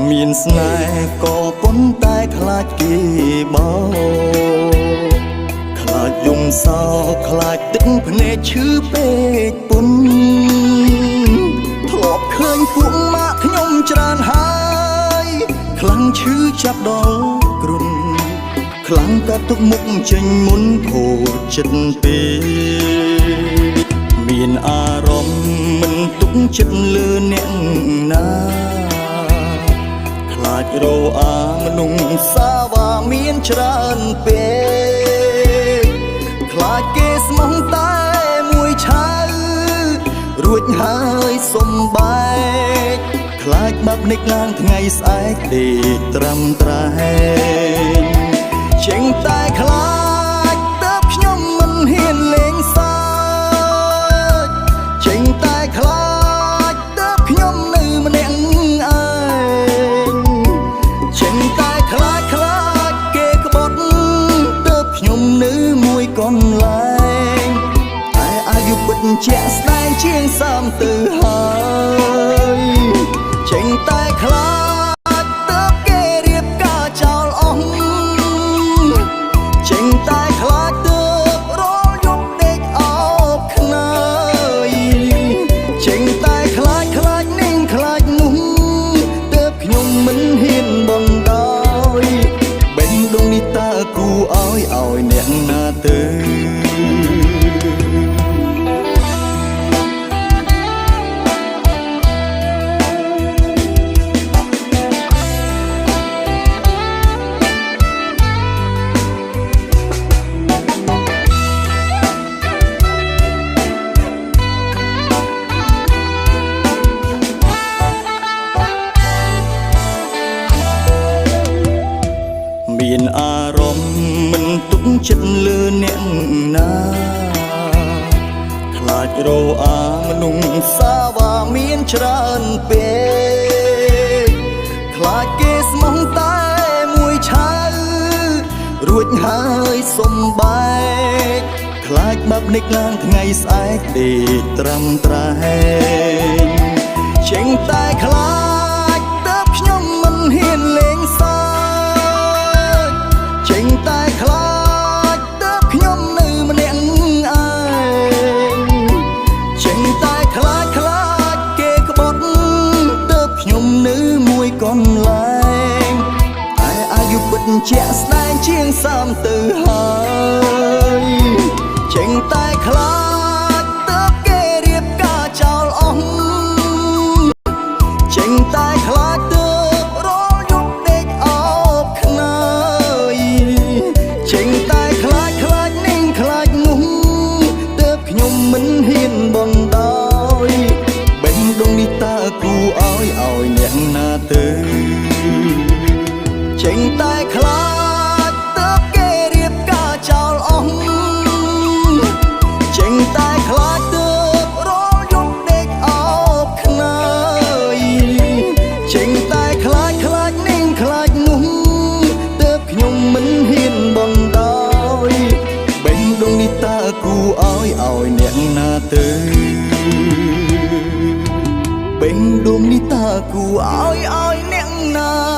មានស្នេហ៍ក៏ប៉ុន្តែខ្លាចគេបោខ្លាចយំសោខ្លាចទឹកភ្នែកឈឺពេកពុនធ្លាប់ឃើញពួកម៉ាក់ខ្ញុំច្រើនហើយខ្លាំងឈឺចាប់ដល់គ្រុនខ្លាំងក៏ទុកមុខចេញមុនខូចចិត្តពេកមានអារម្មណ៍មិនទុកចិត្តលើអ្នកណាខ្លាចរអាមនុស្សសាវាមានច្រើនពេកខ្លាចគេស្មោះតែមួយឆៅរួចហើយសំបែកខ្លាចបាប់និចឡើងថ្ងៃស្អែកដេកត្រាំត្រែងចេញតែខ្លាចតើបខ្ញុំមិនហ៊ានលេងសើចចេញតែខ្លាចតើបខ្ញុំនៅម្នាក់ឯងចេញតែខ្លាចគេក្បត់តើបខ្ញុំនៅមួយកន្លែងតែអាយុពិតជាក់ស្ដែងជាង30ទៅហើយចេញតែខ្លាចតើបគេរៀបការចោលអស់ចេញតែខ្លាចទើបរលយប់ដេកអោបខ្នើយចេញតែខ្លាចនេះខ្លាចនោះទើបខ្ញុំមិនហ៊ានបណ្ដោយបេះដូងនេះតើគូឲ្យអ្នកណាទៅមានអារម្មណ៍មិនទុកចិត្តលើអ្នកណាខ្លាចរអាមនុស្សសាវាមានច្រើនពេកខ្លាចគេស្មោះតែមួយឆៅរួចហើយសំបែកខ្លាចបាប់និចឡើងថ្ងៃស្អែកដេកត្រាំត្រែងចេញតែខ្លាចតើបខ្ញុំមិនហ៊ានលេងសើចចេញតែខ្លាចតើបខ្ញុំនៅម្នាក់ឯងចេញតែខ្លាចគេក្បត់តើបខ្ញុំនៅមួយកន្លែងតែអាយុពិតជាក់ស្ដែងជាង30ទៅហើយចេញតែខ្លាចតើបគេរៀបការចោលអស់ចេញតែខ្លាចទើបរលយប់ដេកអោបខ្នើយចេញតែខ្លាចនេះខ្លាចនោះទើបខ្ញុំមិនហ៊ានបណ្ដោយបេះដូងនេះតើគូឲ្យអ្នកណាទៅចេញតែខ្លាចទើបគេរៀបការចោលអស់ចេញតែខ្លាចទើបរលយប់ដេកអោបខ្នើយចេញតែខ្លាចនេះខ្លាចនោះទើបខ្ញុំមិនហ៊ានបណ្ដោយបេះដូងនេះតើគូឲ្យអ្នកណាទៅបេះដូងនេះតើគូឲ្យអ្នកណា